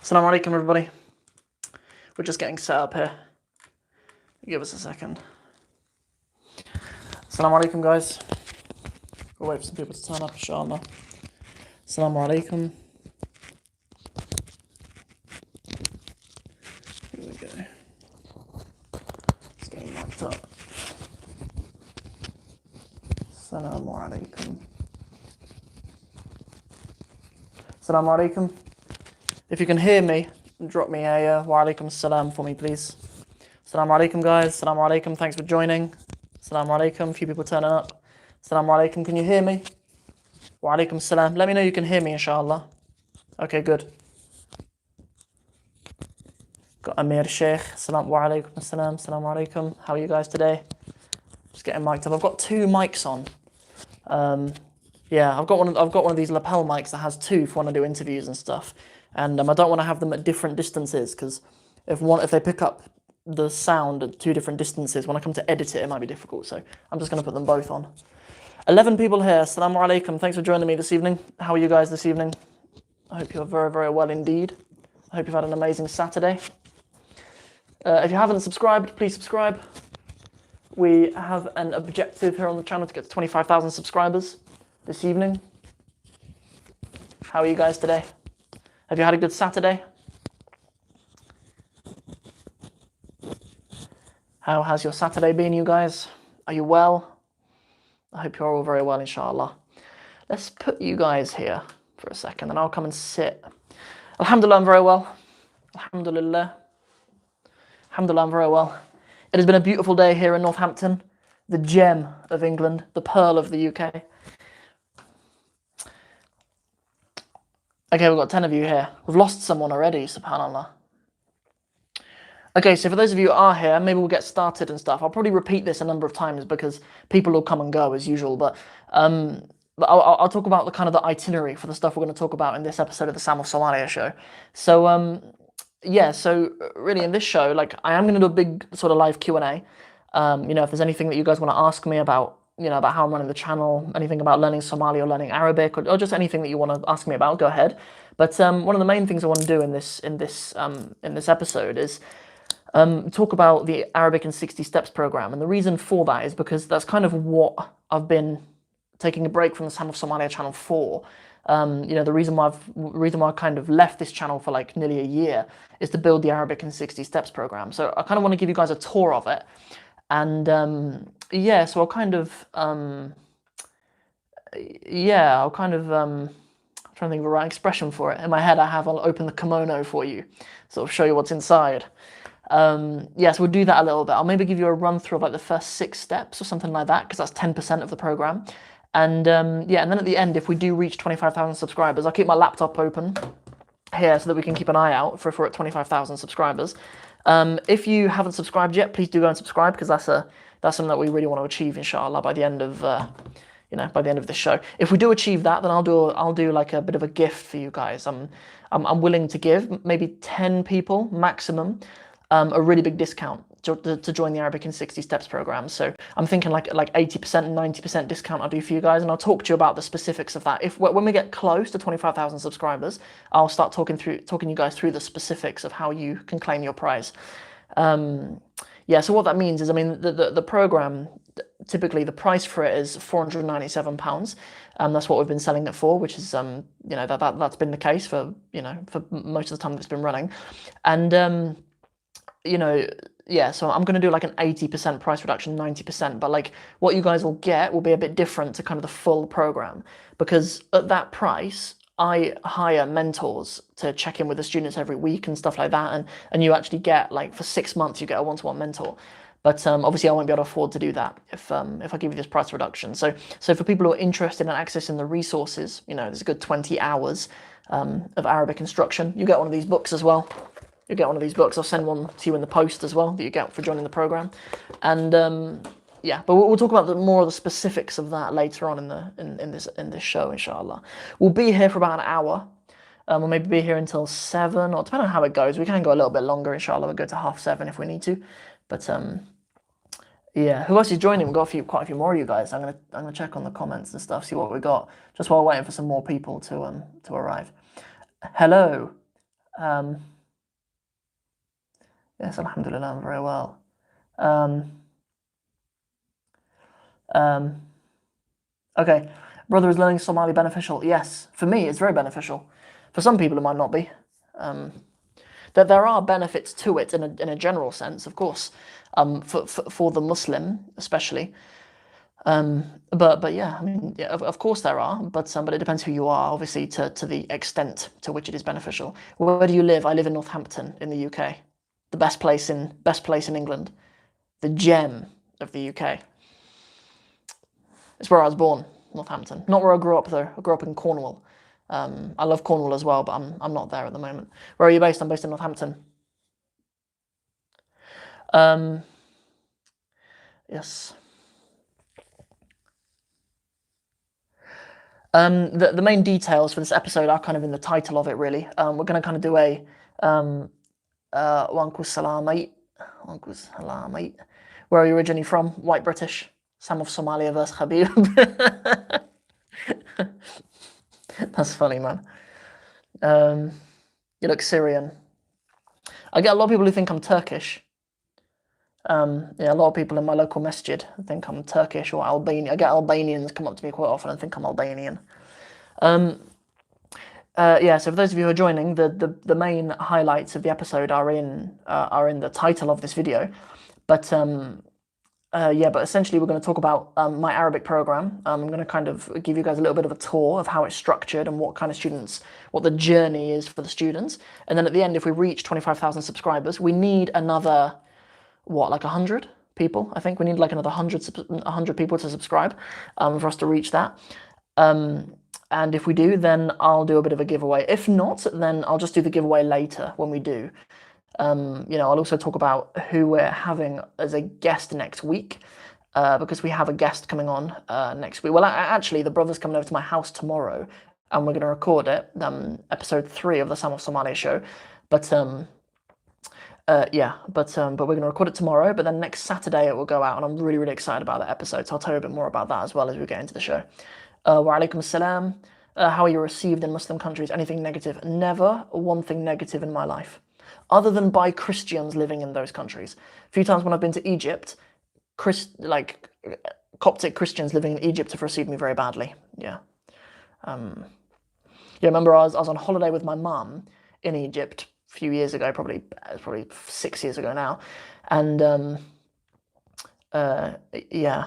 Assalamu alaikum, everybody. We're just getting set up here. Give us a second. Assalamu alaikum, guys. We'll wait for some people to turn up, inshallah. Assalamu alaikum. Here we go. It's getting locked up. Assalamu alaikum. Assalamu alaikum. If you can hear me, drop me a wa alaikum salam for me, please. Assalamu alaikum, guys. Assalamu alaikum. Thanks for joining. Assalamu alaikum. A few people turning up. Assalamu alaikum. Can you hear me? Wa alaikum salam. Let me know you can hear me, inshallah. Okay, good. Got Amir Sheikh. Wa alaikum salam. Assalamu alaikum. How are you guys today? Just getting mic'd up. I've got two mics on. Yeah, I've got one of these lapel mics that has two for when I do interviews and stuff. And I don't want to have them at different distances because if they pick up the sound at two different distances, when I come to edit it, it might be difficult. So I'm just going to put them both on. 11 people here. Assalamu alaikum. Thanks for joining me this evening. How are you guys this evening? I hope you're very, very well indeed. I hope you've had an amazing Saturday. If you haven't subscribed, please subscribe. We have an objective here on the channel to get to 25,000 subscribers this evening. How are you guys today? Have you had a good Saturday? How has your Saturday been, you guys? Are you well? I hope you're all very well, inshallah. Let's put you guys here for a second, and I'll come and sit. Alhamdulillah, I'm very well. Alhamdulillah. Alhamdulillah, I'm very well. It has been a beautiful day here in Northampton, the gem of England, the pearl of the UK. Okay, we've got 10 of you here. We've lost someone already, subhanAllah. Okay, so for those of you who are here, maybe we'll get started and stuff. I'll probably repeat this a number of times because people will come and go as usual, but I'll talk about the itinerary for the stuff we're going to talk about in this episode of the Sam of Somalia show. So, yeah, so really in this show, I am going to do a big sort of live Q&A. If there's anything that you guys want to ask me about, about how I'm running the channel, anything about learning Somali or learning Arabic, or just anything that you want to ask me about, go ahead. But one of the main things I want to do in this episode is talk about the Arabic in 60 Steps program. And the reason for that is because that's kind of what I've been taking a break from the Sam of Somalia channel for. The reason why I kind of left this channel for nearly a year is to build the Arabic in 60 Steps program. So I kind of want to give you guys a tour of it. And yeah, so I'll kind of I'm trying to think of the right expression for it. In my head, I'll open the kimono for you, sort of show you what's inside. Yeah, so we'll do that a little bit. I'll maybe give you a run through of the first 6 steps or something like that, because that's 10% of the program. And yeah, and then at the end, if we do reach 25,000 subscribers, I'll keep my laptop open here so that we can keep an eye out for at 25,000 subscribers. If you haven't subscribed yet, please do go and subscribe, because that's something that we really want to achieve, inshallah, by the end of by the end of this show. If we do achieve that, then I'll do like a bit of a gift for you guys. I'm willing to give maybe 10 people maximum a really big discount to join the Arabic in 60 Steps program. So I'm thinking like 80%, 90% discount I'll do for you guys, and I'll talk to you about the specifics of that. When we get close to 25,000 subscribers, I'll start talking you guys through the specifics of how you can claim your prize. Yeah, so what that means is, the program, typically the price for it is £497. That's what we've been selling it for, which is that's been the case for for most of the time that it's been running, and yeah, so I'm going to do like an 80% price reduction, 90%, but what you guys will get will be a bit different to kind of the full program, because at that price, I hire mentors to check in with the students every week and stuff like that, and you actually get, for 6 months, you get a one-to-one mentor. But obviously I won't be able to afford to do that if I give you this price reduction. So for people who are interested in accessing the resources, there's a good 20 hours of Arabic instruction. You get one of these books as well. You get one of these books. I'll send one to you in the post as well that you get for joining the program. And yeah, but we'll talk about more of the specifics of that later on in this show, inshallah. We'll be here for about an hour. We'll maybe be here until 7, or depending on how it goes. We can go a little bit longer, inshallah. We'll go to 7:30 if we need to. But yeah, who else is joining? We've got quite a few more of you guys. I'm gonna check on the comments and stuff, see what we got, just while we're waiting for some more people to arrive. Hello. Yes, alhamdulillah, I'm very well. Okay, brother, is learning Somali beneficial? Yes, for me it's very beneficial. For some people it might not be. That there are benefits to it in a general sense, of course, for the Muslim especially. But yeah, I mean, yeah, of course there are, but it depends who you are, obviously, to the extent to which it is beneficial. Where do you live? I live in Northampton in the UK, the best place in England, the gem of the UK. It's where I was born, Northampton. Not where I grew up though. I grew up in Cornwall. I love Cornwall as well, but I'm not there at the moment. Where are you based? I'm based in Northampton. Yes. The main details for this episode are kind of in the title of it, really. We're going to kind of do a Wankus Salamite. Wankus Salamite. Where are you originally from? White British. Sam of Somalia versus Habib. That's funny, man. You look Syrian. I get a lot of people who think I'm Turkish. Yeah, a lot of people in my local masjid think I'm Turkish or Albanian. I get Albanians come up to me quite often and think I'm Albanian. Yeah, so for those of you who are joining, the main highlights of the episode are in the title of this video. But yeah, but essentially we're going to talk about my Arabic program. I'm going to kind of give you guys a little bit of a tour of how it's structured and what kind of students, what the journey is for the students. And then at the end, if we reach 25,000 subscribers, we need another, what, like 100 people? I think we need like another 100 people to subscribe for us to reach that. And if we do, then I'll do a bit of a giveaway. If not, then I'll just do the giveaway later when we do. You know, I'll also talk about who we're having as a guest next week, because we have a guest coming on next week. Well, actually, the brother's coming over to my house tomorrow, and we're going to record it, episode 3 of the Sam of Somalia show. But yeah, but we're going to record it tomorrow. But then next Saturday it will go out, and I'm really, really excited about that episode. So I'll tell you a bit more about that as well as we get into the show. Wa alaikum assalam. How are you received in Muslim countries? Anything negative? Never one thing negative in my life, other than by Christians living in those countries. A few times when I've been to Egypt, Coptic Christians living in Egypt have received me very badly. Yeah. Yeah, remember I was on holiday with my mum in Egypt a few years ago, probably 6 years ago now, and yeah,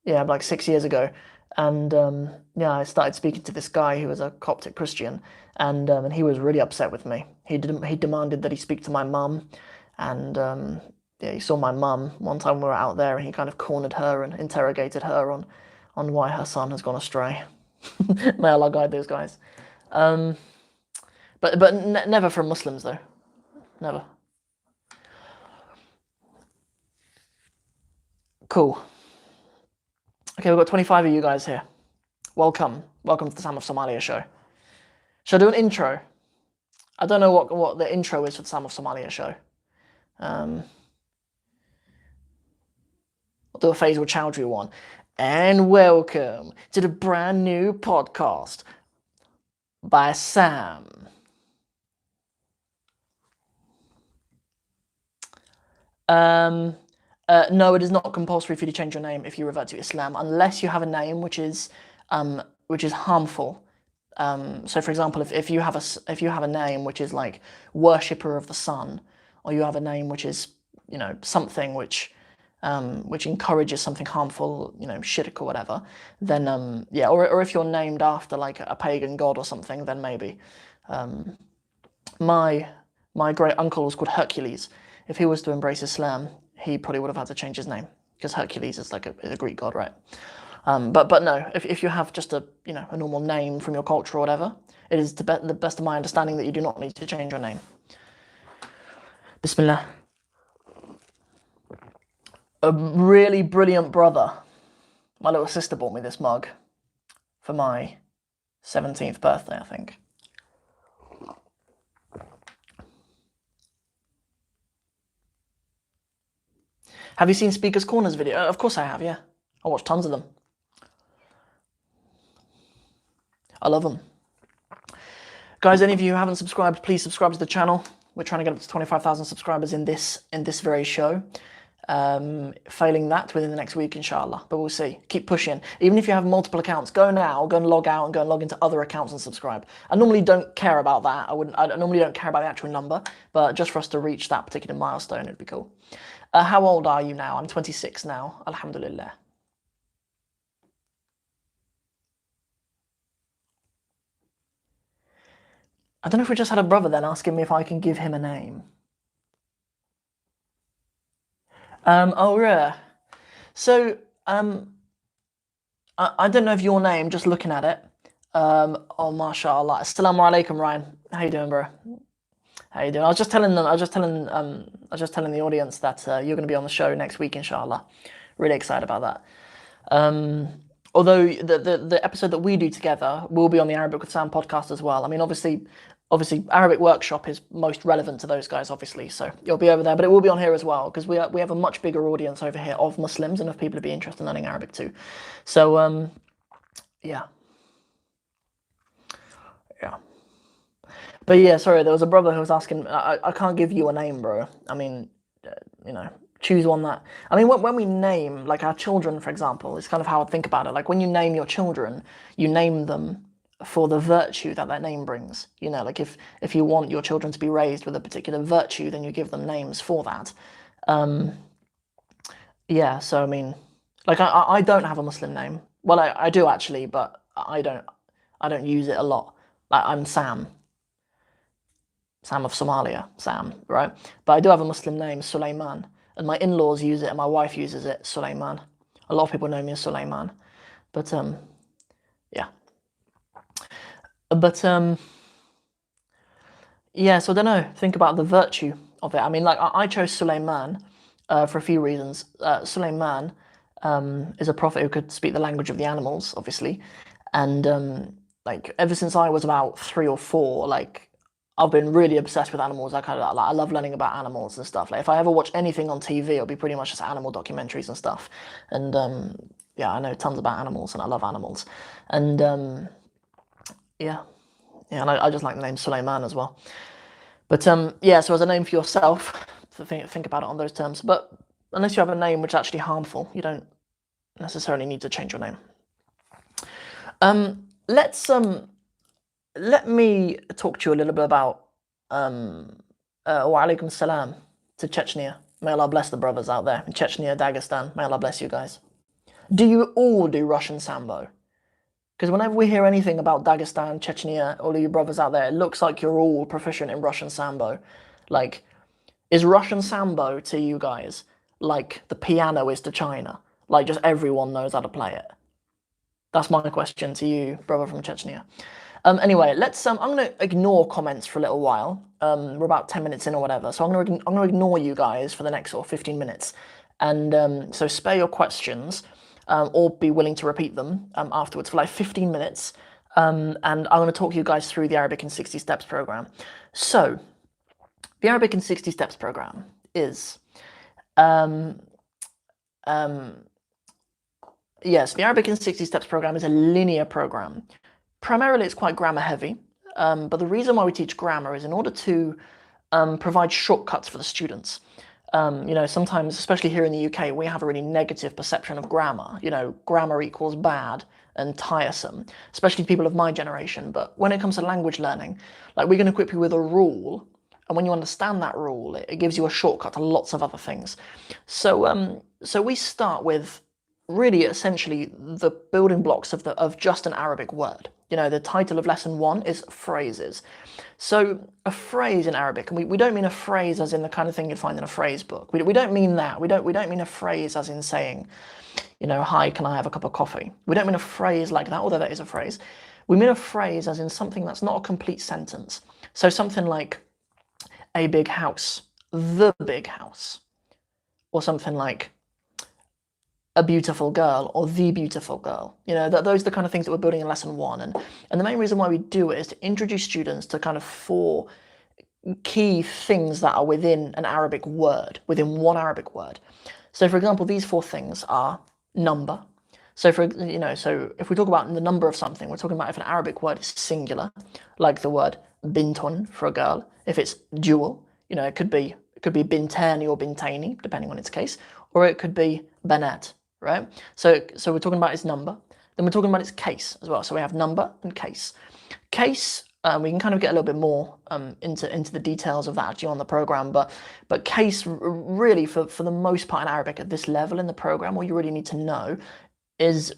like 6 years ago, and yeah, I started speaking to this guy who was a Coptic Christian, and he was really upset with me. He demanded that he speak to my mum, and yeah, he saw my mum one time we were out there, and he kind of cornered her and interrogated her on why her son has gone astray. May Allah guide those guys. But never from Muslims though, never. Cool. Okay, we've got 25 of you guys here. Welcome to the Sam of Somalia show. Should I do an intro? I don't know what the intro is for the Sam of Somalia show. I'll do a Faisal Chowdhury one. And welcome to the brand new podcast by Sam. No, it is not compulsory for you to change your name if you revert to Islam, unless you have a name which is harmful. So, for example, if you have a name which is like worshipper of the sun, or you have a name which is, you know, something which encourages something harmful, you know, shirk or whatever, then yeah, or if you're named after like a pagan god or something, then maybe. My great uncle was called Hercules. If he was to embrace Islam, he probably would have had to change his name, because Hercules is like a Greek god, right? But no, if you have just a normal name from your culture or whatever, it is the best of my understanding that you do not need to change your name. Bismillah. A really brilliant brother. My little sister bought me this mug for my 17th birthday, I think. Have you seen Speaker's Corner's video? Of course I have, yeah. I watch tons of them. I love them. Guys, any of you who haven't subscribed, please subscribe to the channel. We're trying to get up to 25,000 subscribers in this very show. Failing that within the next week, inshallah, but we'll see. Keep pushing. Even if you have multiple accounts, go now, go and log out and go and log into other accounts and subscribe. I normally don't care about that. I normally don't care about the actual number, but just for us to reach that particular milestone, it'd be cool. How old are you now? I'm 26 now, alhamdulillah. I don't know if we just had a brother then asking me if I can give him a name. Oh yeah. So I don't know if your name, just looking at it. Oh mashallah. Assalamu alaikum, Ryan. How you doing, bro? How you doing? I was just telling the audience that you're going to be on the show next week, inshallah. Really excited about that. Although the episode that we do together will be on the Arabic with Sam podcast as well. I mean, obviously Arabic Workshop is most relevant to those guys, obviously, so you'll be over there, but it will be on here as well, because we have a much bigger audience over here of Muslims and of people who be interested in learning Arabic too. So yeah. But yeah, sorry, there was a brother who was asking, I can't give you a name, bro. I mean, you know, choose one that, I mean, when we name, like our children, for example, it's kind of how I think about it. Like when you name your children, you name them for the virtue that name brings. You know, like if you want your children to be raised with a particular virtue, then you give them names for that. Yeah, so I mean, like I don't have a Muslim name. Well, I do actually, but I don't use it a lot. Like I'm Sam of Somalia, Sam, right? But I do have a Muslim name, Sulaiman, and my in-laws use it, and my wife uses it, Sulaiman. A lot of people know me as Sulaiman, but yeah. But yeah, so I don't know. Think about the virtue of it. I mean, like I chose Sulaiman for a few reasons. Sulaiman is a prophet who could speak the language of the animals, obviously, and like ever since I was about 3 or 4, like I've been really obsessed with animals. I love learning about animals and stuff. Like if I ever watch anything on TV, it'll be pretty much just animal documentaries and stuff. And yeah, I know tons about animals and I love animals. And yeah, and I just like the name Sulaiman as well. But yeah, so as a name for yourself, to think about it on those terms. But unless you have a name which is actually harmful, you don't necessarily need to change your name. Let me talk to you a little bit about wa alaikum salam to Chechnya. May Allah bless the brothers out there in Chechnya, Dagestan. May Allah bless you guys. Do you all do Russian Sambo? Because whenever we hear anything about Dagestan, Chechnya, all of you brothers out there, it looks like you're all proficient in Russian Sambo. Like, is Russian Sambo to you guys like the piano is to China? Like, just everyone knows how to play it? That's my question to you, brother from Chechnya. Anyway, let's. I'm going to ignore comments for a little while. We're about 10 minutes in or whatever, so I'm going to ignore you guys for the next sort of 15 minutes, and so spare your questions, or be willing to repeat them afterwards for like 15 minutes. And I'm going to talk you guys through the Arabic in 60 Steps program. So, the Arabic in 60 Steps program is, yes, the Arabic in 60 Steps program is a linear program. Primarily, it's quite grammar heavy, but the reason why we teach grammar is in order to provide shortcuts for the students. You know, sometimes, especially here in the UK, we have a really negative perception of grammar. You know, grammar equals bad and tiresome, especially people of my generation. But when it comes to language learning, like we're going to equip you with a rule, and when you understand that rule, it gives you a shortcut to lots of other things. So, so we start with really essentially the building blocks of just an Arabic word. You know, the title of lesson 1 is phrases. So a phrase in Arabic, and we don't mean a phrase as in the kind of thing you'd find in a phrase book. We don't mean that. We don't mean a phrase as in saying, you know, hi, can I have a cup of coffee? We don't mean a phrase like that, although that is a phrase. We mean a phrase as in something that's not a complete sentence. So something like a big house, the big house, or something like a beautiful girl or the beautiful girl. You know, those are the kind of things that we're building in lesson 1. And the main reason why we do it is to introduce students to kind of 4 key things that are within an Arabic word, within one Arabic word. So for example, these 4 things are number. So so if we talk about the number of something, we're talking about if an Arabic word is singular, like the word bintun for a girl. If it's dual, it could be bintani or bintaini, depending on its case, or it could be banat, right? So we're talking about its number. Then we're talking about its case as well. So we have number and case. Case, we can kind of get a little bit more into the details of that actually on the program, but case really for the most part in Arabic at this level in the program, all you really need to know is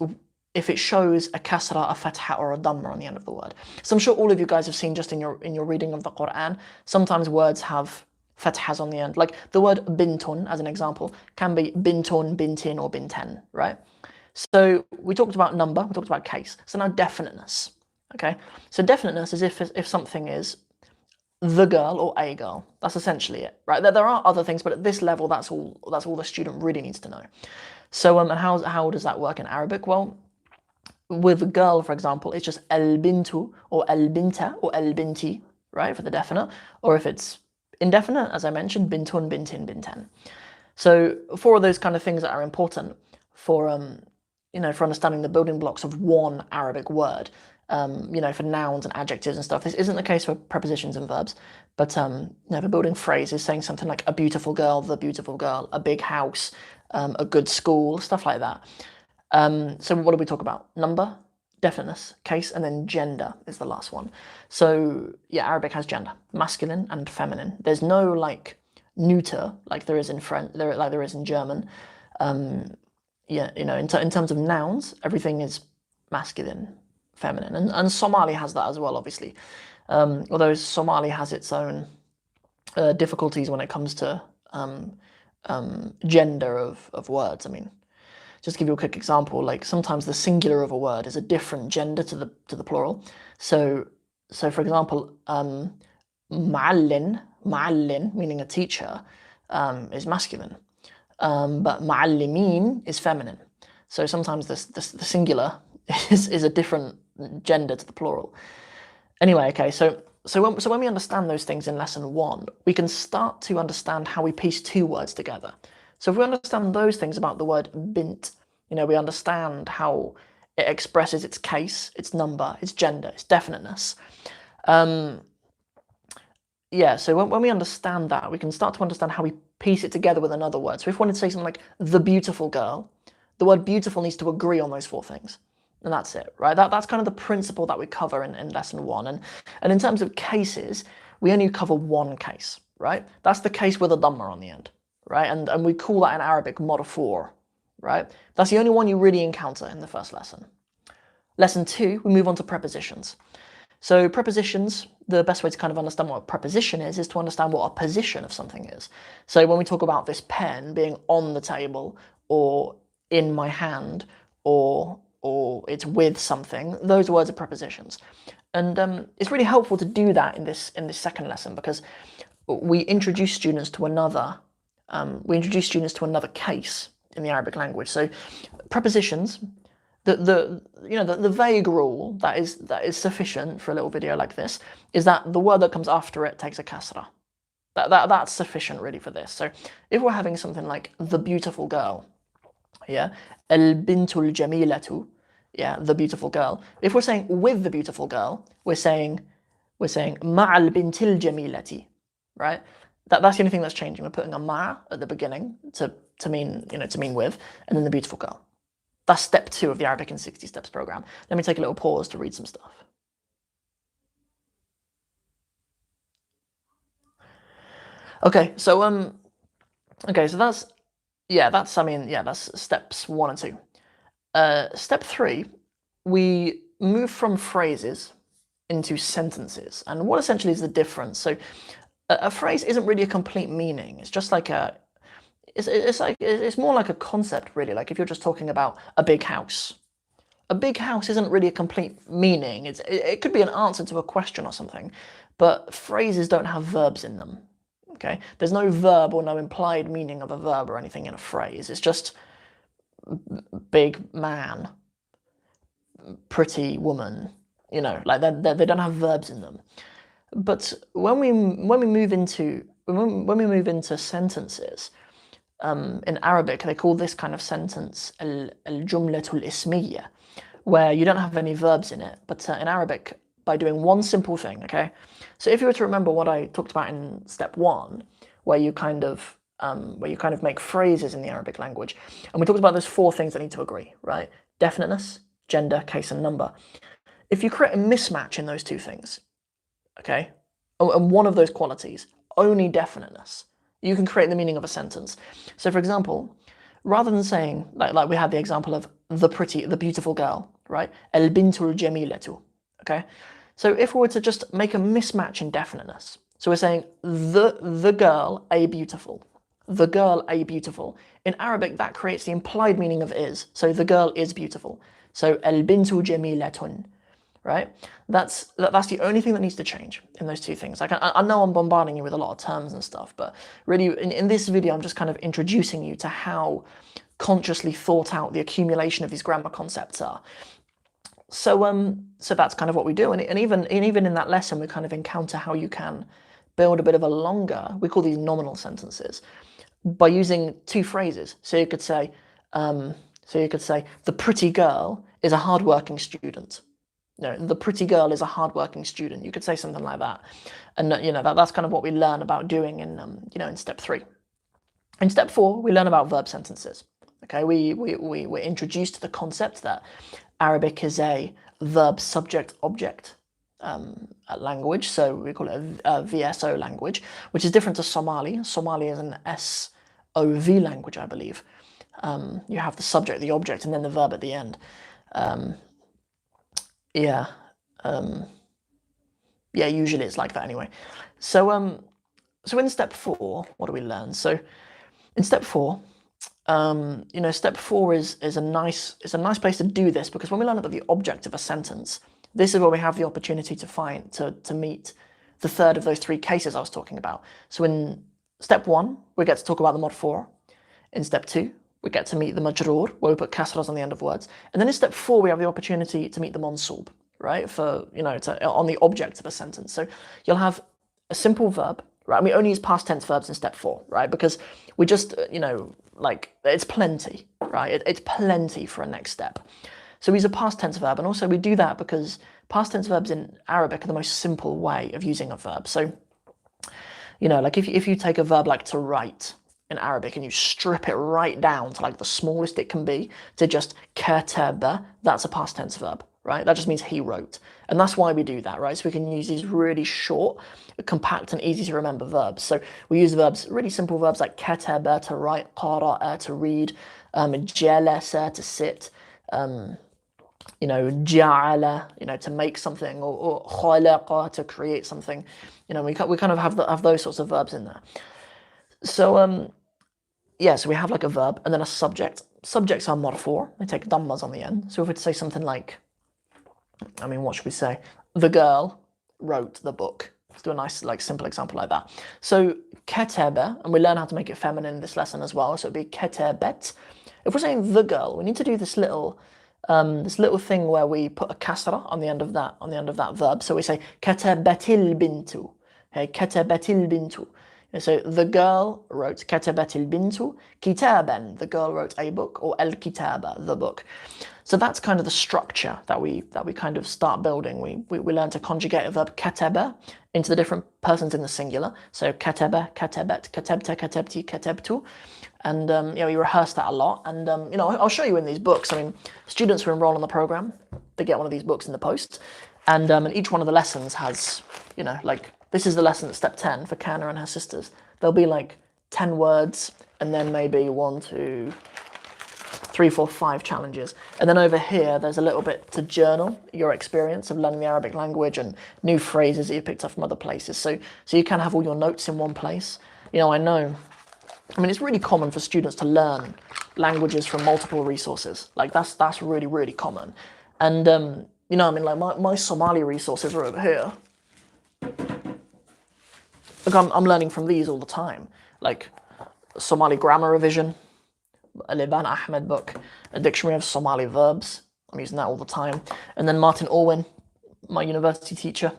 if it shows a kasra, a fatha, or a dhamma on the end of the word. So I'm sure all of you guys have seen just in your reading of the Quran, sometimes words have fathas on the end. Like the word bintun, as an example, can be bintun, bintin, or binten, right? So we talked about number, we talked about case. So now definiteness, okay? So definiteness is if something is the girl or a girl. That's essentially it, right? There are other things, but at this level, that's all the student really needs to know. So and how does that work in Arabic? Well, with girl, for example, it's just al-bintu or al-binta or al-binti, right, for the definite. Or if it's indefinite, as I mentioned, bintun, bintin, binten. So four of those kind of things that are important for for understanding the building blocks of one Arabic word. For nouns and adjectives and stuff. This isn't the case for prepositions and verbs, but for building phrases, saying something like a beautiful girl, the beautiful girl, a big house, a good school, stuff like that. So what do we talk about? Number, definiteness, case, and then gender is the last one. So yeah, Arabic has gender, masculine and feminine. There's no like neuter like there is in French, like there is in German. In terms of nouns, everything is masculine, feminine, and Somali has that as well, obviously. Although Somali has its own difficulties when it comes to gender of words. I mean, just to give you a quick example, like sometimes the singular of a word is a different gender to the plural. So for example, ma'allin, meaning a teacher, is masculine, but ma'allimin is feminine. So sometimes the singular is a different gender to the plural. Anyway, okay, so when we understand those things in lesson 1, we can start to understand how we piece two words together. So if we understand those things about the word bint, we understand how it expresses its case, its number, its gender, its definiteness. So when we understand that, we can start to understand how we piece it together with another word. So if we wanted to say something like the beautiful girl, the word beautiful needs to agree on those four things. And that's it, right? That's kind of the principle that we cover in lesson 1. And in terms of cases, we only cover one case, right? That's the case with a dhamma on the end, right? And we call that in Arabic madafour, right? That's the only one you really encounter in the first lesson. Lesson 2, we move on to prepositions. So prepositions, the best way to kind of understand what a preposition is to understand what a position of something is. So when we talk about this pen being on the table or in my hand or it's with something, those words are prepositions. And it's really helpful to do that in this second lesson because we introduce students to another case in the Arabic language. So prepositions, the vague rule that is sufficient for a little video like this is that the word that comes after it takes a kasra. That's sufficient really for this. So if we're having something like the beautiful girl, yeah, al-bintul jamilatu, yeah, the beautiful girl. If we're saying with the beautiful girl, we're saying ma'al bintil jamilati, right? That's the only thing that's changing. We're putting a ma at the beginning to mean with, and then the beautiful girl. That's step 2 of the Arabic in 60 Steps program. Let me take a little pause to read some stuff. Okay, so that's steps 1 and 2. Step 3, we move from phrases into sentences. And what essentially is the difference? So a phrase isn't really a complete meaning. It's just like it's more like a concept really. Like if you're just talking about a big house. A big house isn't really a complete meaning. It could be an answer to a question or something, but phrases don't have verbs in them. Okay, there's no verb or no implied meaning of a verb or anything in a phrase. It's just big man, pretty woman. Like they don't have verbs in them. But when we move into sentences, in Arabic they call this kind of sentence al-jumlatul ismiyya, where you don't have any verbs in it. But in Arabic, by doing one simple thing, okay? So if you were to remember what I talked about in step 1, where you kind of make phrases in the Arabic language, and we talked about those 4 things that need to agree, right? Definiteness, gender, case, and number. If you create a mismatch in those 2 things, okay, and one of those qualities, only definiteness, you can create the meaning of a sentence. So for example, rather than saying, like we had the example of the beautiful girl, right? El bintul jamilatu, okay? So if we were to just make a mismatch in definiteness, so we're saying the girl, a beautiful, the girl, a beautiful. In Arabic, that creates the implied meaning of is. So the girl is beautiful. So el bintu jamilatun, right? That's the only thing that needs to change in those 2 things. Like I know I'm bombarding you with a lot of terms and stuff, but really in this video, I'm just kind of introducing you to how consciously thought out the accumulation of these grammar concepts are. So that's kind of what we do, and even in that lesson, we kind of encounter how you can build a bit of a longer, we call these nominal sentences, by using 2 phrases. So you could say, the pretty girl is a hardworking student. No, the pretty girl is a hardworking student. You could say something like that, and that's kind of what we learn about doing in in step 3. In step 4, we learn about verb sentences. Okay, we're introduced to the concept that Arabic is a verb subject object language, so we call it a VSO language, which is different to Somali. Somali is an SOV language, I believe. You have the subject, the object, and then the verb at the end. Yeah, usually it's like that anyway. So in step 4, what do we learn? So in step 4, step 4 is a nice place to do this, because when we learn about the object of a sentence, this is where we have the opportunity to meet the third of those 3 cases I was talking about. So in step 1, we get to talk about the marfu'. In step 2, we get to meet the majroor, where we put kasras on the end of words. And then in step 4, we have the opportunity to meet the mansub, right? For, on the object of a sentence. So you'll have a simple verb, right? We only use past tense verbs in step 4, right? Because we just, it's plenty, right? It's plenty for a next step. So we use a past tense verb, and also we do that because past tense verbs in Arabic are the most simple way of using a verb. So, if you take a verb like to write in Arabic and you strip it right down to like the smallest it can be to just kataba, that's a past tense verb, right? That just means he wrote. And that's why we do that, right? So we can use these really short, compact, and easy to remember verbs. So we use verbs, really simple verbs like kataba, to write, qara'a, to read, jalasa, to sit, ja'ala, to make something, or khalaqa, to create something. We kind of have those sorts of verbs in there. So so we have like a verb and then a subject. Subjects are marfu', they take dammas on the end. So if we were to say something like, what should we say? The girl wrote the book. Let's do a nice, simple example like that. So kataba, and we learn how to make it feminine in this lesson as well. So it'd be katabat. If we're saying the girl, we need to do this little thing where we put a kasra on the end of that verb. So we say katabatil bintu. Okay, katabatil bintu. And so the girl wrote katabatil bintu kitaban. The girl wrote a book, or al kitaba, the book. So that's kind of the structure that we kind of start building. We learn to conjugate a verb kataba into the different persons in the singular. So kataba, katabat, katabta, katabti, katabtu. And we rehearse that a lot. And I'll show you in these books. Students who enroll in the program, they get one of these books in the post. And each one of the lessons has, this is the lesson at step 10 for Kana and her sisters. There'll be 10 words, and then maybe 1, 2, 3, 4, 5 challenges. And then over here, there's a little bit to journal your experience of learning the Arabic language and new phrases that you picked up from other places. So you can have all your notes in one place. It's really common for students to learn languages from multiple resources. That's really, really common. And, my Somali resources are over here. I'm learning from these all the time. Somali grammar revision, a Liban Ahmed book, a dictionary of Somali verbs. I'm using that all the time. And then Martin Orwin, my university teacher,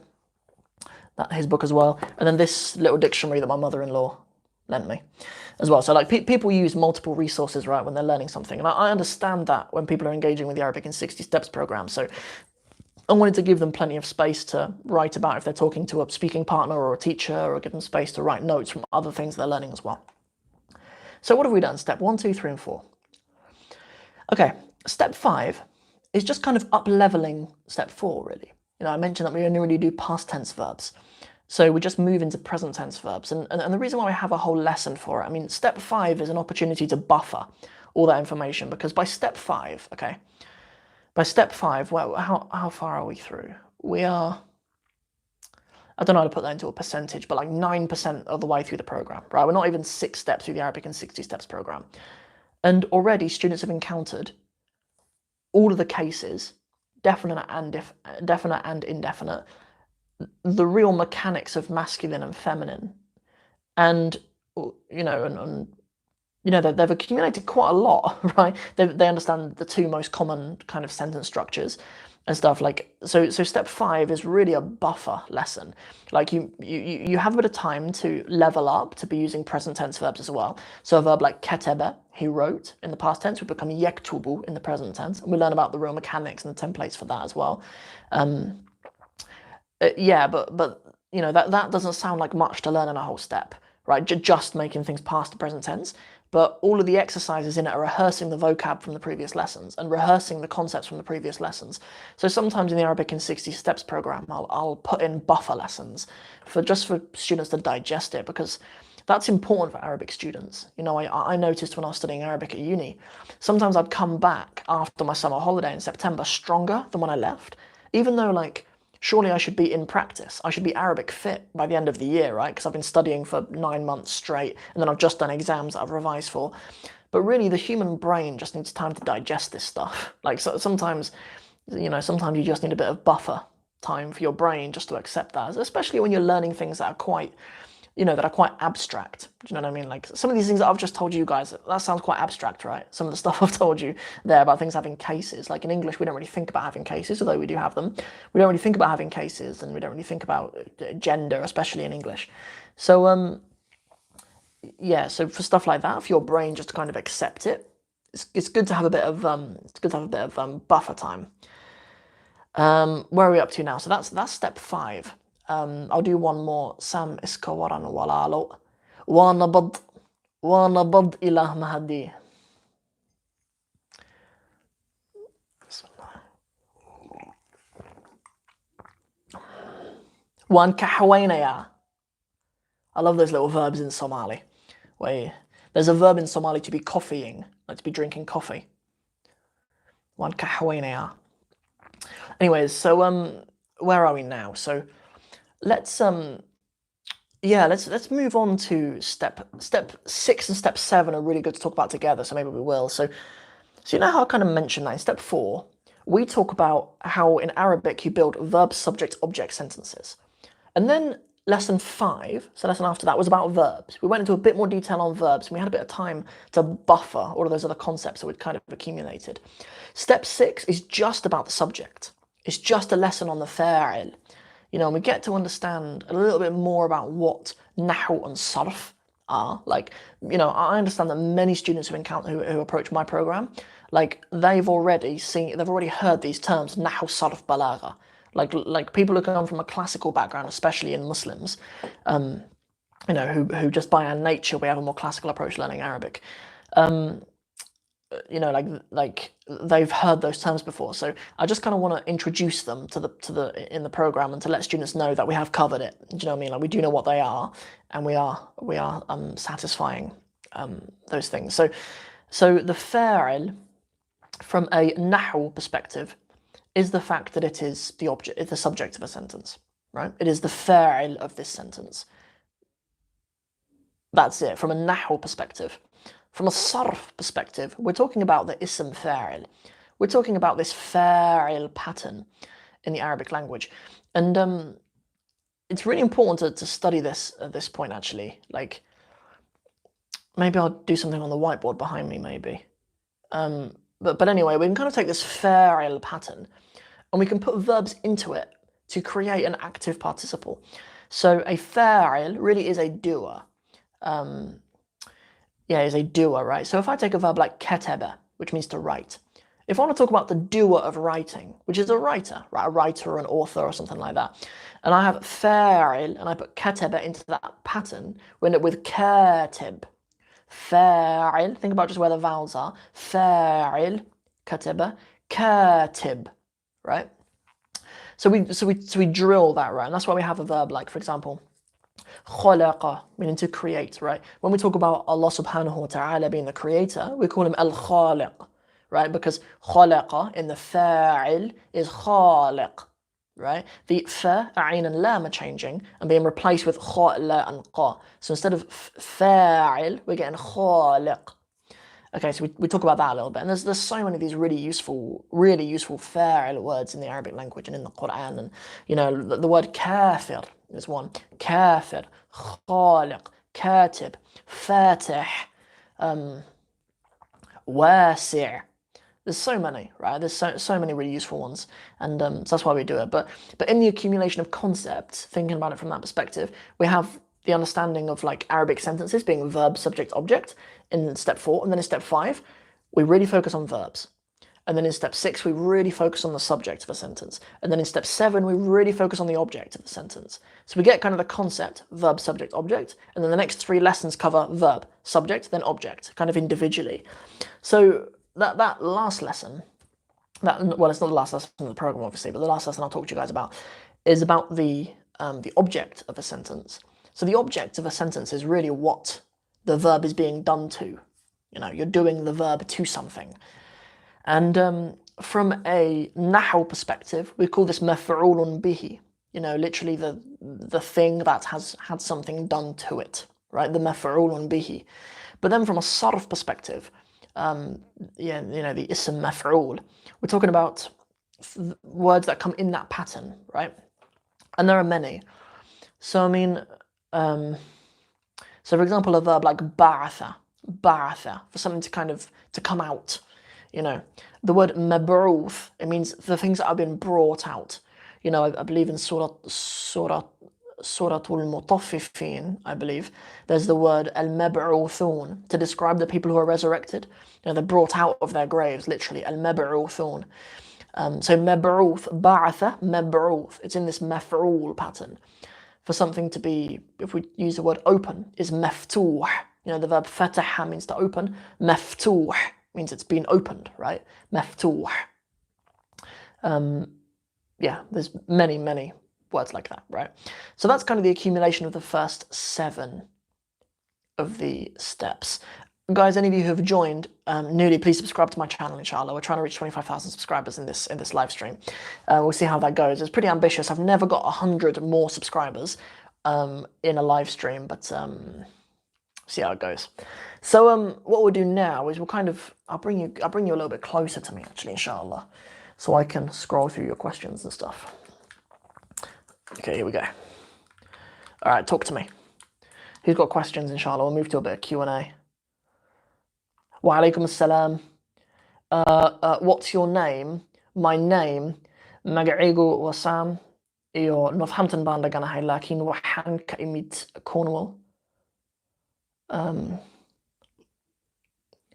his book as well. And then this little dictionary that my mother-in-law lent me as well. So people use multiple resources, right, when they're learning something. And I understand that when people are engaging with the Arabic in 60 Steps program. So I wanted to give them plenty of space to write about if they're talking to a speaking partner or a teacher, or give them space to write notes from other things they're learning as well. So what have we done? Step 1, 2, 3, and 4. Okay, step 5 is just kind of up-leveling step 4, really. I mentioned that we only really do past tense verbs. So we just move into present tense verbs. And the reason why I have a whole lesson for it, step 5 is an opportunity to buffer all that information, because by step 5, okay, by step 5, well, how far are we through? We are, I don't know how to put that into a percentage, but like 9% of the way through the program, right? We're not even 6 steps through the Arabic in 60 steps program. And already students have encountered all of the cases, definite and indefinite, the real mechanics of masculine and feminine, and they've accumulated quite a lot, right? They understand the 2 most common kind of sentence structures and stuff. Like, so step 5 is really a buffer lesson. Like you have a bit of time to level up, to be using present tense verbs as well. So a verb like ketebe, he wrote, in the past tense would become yektubu in the present tense, and we learn about the real mechanics and the templates for that as well. Yeah, but that doesn't sound like much to learn in a whole step, right? Just making things past the present tense. But all of the exercises in it are rehearsing the vocab from the previous lessons and rehearsing the concepts from the previous lessons. So sometimes in the Arabic in 60 Steps program, I'll put in buffer lessons for students to digest it, because that's important for Arabic students. I noticed when I was studying Arabic at uni, sometimes I'd come back after my summer holiday in September stronger than when I left, even though, like, surely I should be in practice. I should be Arabic fit by the end of the year, right? Because I've been studying for 9 months straight, and then I've just done exams that I've revised for. But really, the human brain just needs time to digest this stuff. Like, sometimes you just need a bit of buffer time for your brain just to accept that, especially when you're learning things that are quite abstract. Do you know what I mean? Like, some of these things that I've just told you guys, that sounds quite abstract, right? Some of the stuff I've told you there about things having cases. Like, in English, we don't really think about having cases, although we do have them. We don't really think about having cases, and we don't really think about gender, especially in English. So, yeah, so for stuff like that, for your brain just to kind of accept it, it's good to have a bit of buffer time. Where are we up to now? So that's step 5. I'll do one more. Sam iskawaran walalo ونبض إلى مهدي. وانكحوينا يا. I love those little verbs in Somali. There's a verb in Somali to be coffeeing, like to be drinking coffee. وانكحوينا يا. Anyways, so where are we now? So let's move on to step 6 and step 7 are really good to talk about together, so maybe we will. So you know how I kind of mentioned that in step 4, we talk about how in Arabic you build verb, subject, object sentences. And then lesson 5, so lesson after that, was about verbs. We went into a bit more detail on verbs, and we had a bit of time to buffer all of those other concepts that we'd kind of accumulated. Step 6 is just about the subject. It's just a lesson on the fa'il. And we get to understand a little bit more about what nahu and sarf are. Like, I understand that many students who approach my program, like, they've already heard these terms, nahu, sarf, balagha. Like people who come from a classical background, especially in Muslims, who just by our nature, we have a more classical approach to learning Arabic. Like they've heard those terms before. So I just kind of want to introduce them in the program, and to let students know that we have covered it. Do you know what I mean? Like, we do know what they are, and we are satisfying those things. So the fa'il, from a nahu perspective, is the fact that it is the subject of a sentence, right? It is the fa'il of this sentence. That's it, from a nahu perspective. From a sarf perspective, we're talking about the ism fa'il. We're talking about this fa'il pattern in the Arabic language. And it's really important to study this at this point, actually. Like, maybe I'll do something on the whiteboard behind me, maybe. But anyway, we can kind of take this fa'il pattern, and we can put verbs into it to create an active participle. So a fa'il really is a doer. Is a doer, right? So if I take a verb like ketebe, which means to write, if I want to talk about the doer of writing, which is a writer, right? A writer or an author or something like that, and I have fa'il and I put kataba into that pattern, we end up with katib. Fa'il, think about just where the vowels are. Fa'il, kataba, katib, right? So we drill that, right? And that's why we have a verb like, for example, khalaqa, meaning to create, right? When we talk about Allah subhanahu wa ta'ala being the creator, we call him al-khaliq, right? Because khalaqa in the fa'il is khaliq, right? The fa, ayn and lam are changing and being replaced with kha, la and qa. So instead of fa'il, we're getting khaliq. Okay, so we talk about that a little bit, and there's so many of these really useful fa'il words in the Arabic language and in the Quran, and you know the word kafir is one, kafir, khaliq, katib, fatih, wasi'. There's so many, right? There's so many really useful ones, and so that's why we do it. But in the accumulation of concepts, thinking about it from that perspective, we have the understanding of like Arabic sentences being verb, subject, object in step 4, and then in step 5, we really focus on verbs. And then in step 6, we really focus on the subject of a sentence. And then in step 7, we really focus on the object of the sentence. So we get kind of the concept, verb, subject, object, and then the next 3 lessons cover verb, subject, then object, kind of individually. So that last lesson, well, it's not the last lesson of the program, obviously, but the last lesson I'll talk to you guys about is about the object of a sentence. So the object of a sentence is really what the verb is being done to. You know, you're doing the verb to something. And from a nahu perspective, we call this maf'ulun bihi. You know, literally the thing that has had something done to it, right? The maf'ulun bihi. But then from a sarf perspective, yeah, you know, the ism maf'ul, we're talking about words that come in that pattern, right? And there are many. So I mean, so for example, a verb like ba'atha, for something to come out, you know. The word mab'uth, it means the things that have been brought out. You know, I believe in Suratul Mutaffifin, I believe, there's the word al-mab'uthun to describe the people who are resurrected. You know, they're brought out of their graves, literally, al-mab'uthun. So mab'uth, ba'atha, mab'uth, it's in this maf'ul pattern. For something to be, if we use the word open, is maftuh. You know, the verb fataha means to open. Maftuh means it's been opened, right? Maftuh. Yeah, there's many words like that, right? So that's kind of the accumulation of the first 7 of the steps. Guys, any of you who have joined newly, please subscribe to my channel, inshallah. We're trying to reach 25,000 subscribers in this live stream. We'll see how that goes. It's pretty ambitious. I've never got 100 more subscribers in a live stream, but see how it goes. So what we'll do now is I'll bring you a little bit closer to me, actually, inshallah, so I can scroll through your questions and stuff. Okay, here we go. All right, talk to me. Who's got questions, inshallah? We'll move to a bit of Q&A. Wa alaikum assalam. What's your name? My name, Magacigo Wasam, iyo Northampton baan deganahay, laakiin waxaan ka imid Cornwall.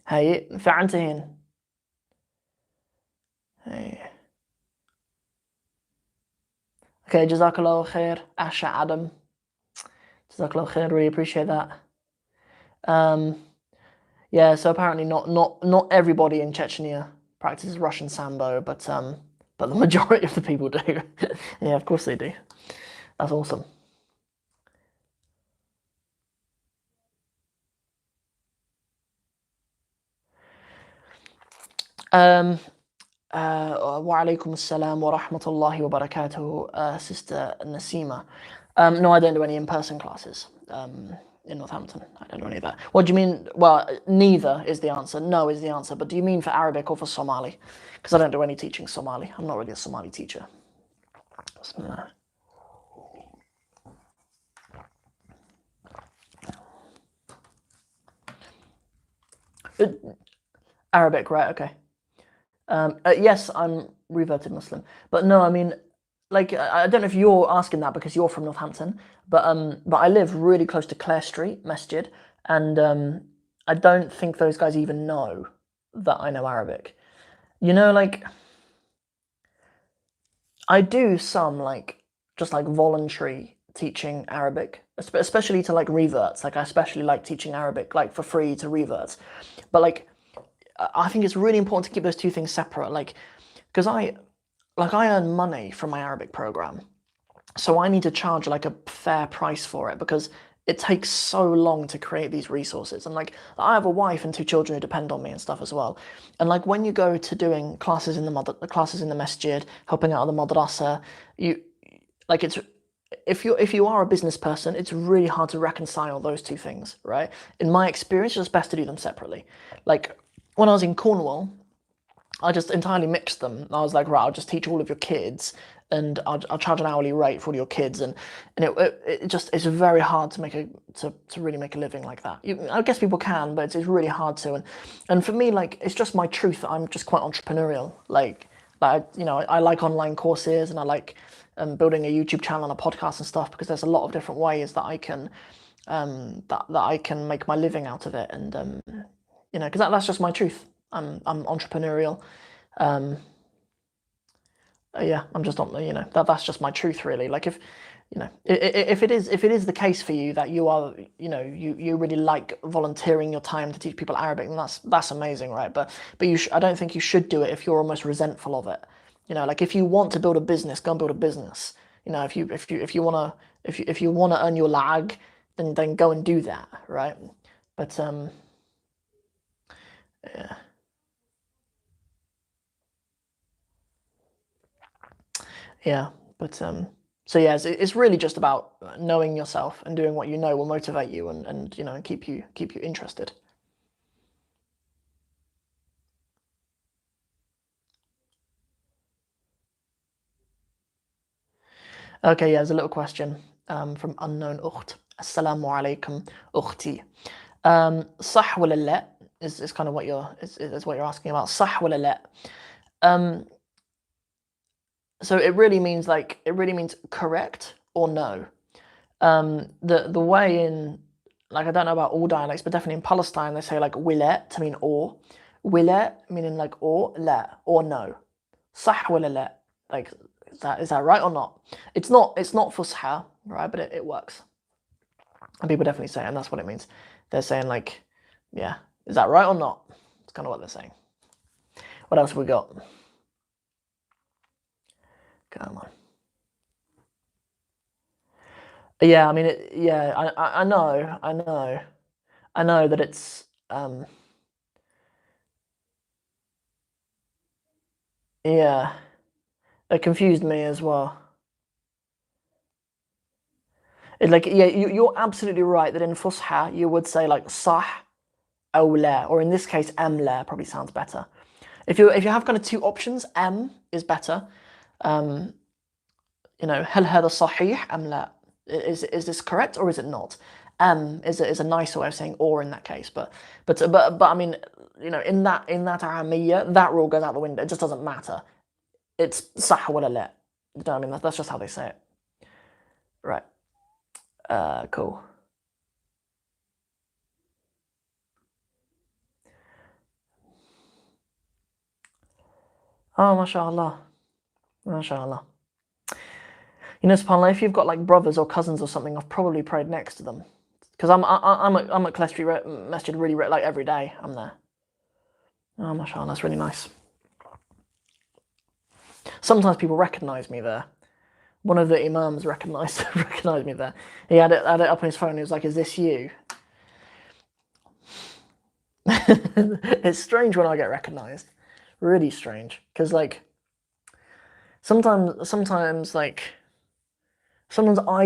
Haye, fiican tihiin? Haye. Okay, jazakallahu khair, Asha Adam. Jazakallahu khair, really appreciate that. Yeah, so apparently not everybody in Chechnya practices Russian Sambo, but the majority of the people do. Yeah, of course they do. That's awesome. Wa alaikum assalam wa rahmatullahi wa barakatuh, Sister Nasima. No, I don't do any in-person classes in Northampton. I don't do any of that. What do you mean? Well, neither is the answer. No is the answer. But do you mean for Arabic or for Somali? Because I don't do any teaching Somali. I'm not really a Somali teacher. Arabic, right? Okay. Yes, I'm reverted Muslim, but no, I mean, like, I don't know if you're asking that because you're from Northampton, but I live really close to Clare Street Masjid, and I don't think those guys even know that I know Arabic. You know, like I do some like just like voluntary teaching Arabic, especially to like reverts. Like I especially like teaching Arabic like for free to reverts. But like I think it's really important to keep those two things separate. Like because I earn money from my Arabic program. So I need to charge like a fair price for it because it takes so long to create these resources. And like I have a wife and two children who depend on me and stuff as well. And like when you go to doing classes in the classes in the masjid, helping out at the madrasa, you like it's if you are a business person, it's really hard to reconcile those two things, right? In my experience, it's best to do them separately. Like when I was in Cornwall, I just entirely mixed them. I was like, right, I'll just teach all of your kids, and I'll charge an hourly rate for all your kids, and it just it's very hard to make to really make a living like that. I guess people can, but it's really hard to, and for me, like it's just my truth. I'm just quite entrepreneurial. Like I like online courses, and I like building a YouTube channel and a podcast and stuff because there's a lot of different ways that I can that I can make my living out of it, and because that's just my truth. I'm entrepreneurial. Um, yeah, I'm just not. That's just my truth, really. Like if it is the case for you that you are, you really like volunteering your time to teach people Arabic, then that's amazing, right? But I don't think you should do it if you're almost resentful of it. Like if you want to build a business, go and build a business. If you wanna earn your lag, then go and do that, right? But yeah. Yeah, but so yeah, it's really just about knowing yourself and doing what you know will motivate you and keep you interested. Okay, yeah, there's a little question from unknown أخت. Assalamu alaikum أختي. صح ولا لا is kind of what is what you're asking about. صح ولا لا. Um, so it really means correct or no. The way in like I don't know about all dialects, but definitely in Palestine they say like wilet to mean or, wilet meaning like or, la or no. صح ولا لا? Like is that right or not? It's not fusha, right? But it works. And people definitely say it, and that's what it means. They're saying like, yeah, is that right or not? It's kind of what they're saying. What else have we got? Come on. Yeah, I mean, yeah, I know, I know that it's yeah, it confused me as well. Like, yeah, you're absolutely right that in Fusha you would say like sah أو لا, or in this case am la probably sounds better. If you have kind of two options, am is better. Um, هل هذا صحيح أم لا? Is this correct or is it not? Is a nicer way of saying or in that case, but I mean, in that Aramiyya, that rule goes out the window. It just doesn't matter. It's صح ولا لا. You know what I mean? That's just how they say it. Right. Cool. Oh, mashallah. Mashallah. SubhanAllah, if you've got like brothers or cousins or something, I've probably prayed next to them. Because I'm at Calestri Masjid really like every day. I'm there. Oh, mashallah, that's really nice. Sometimes people recognise me there. One of the imams recognized me there. He had it up on his phone. He was like, "Is this you?" It's strange when I get recognised. Really strange. Because like sometimes I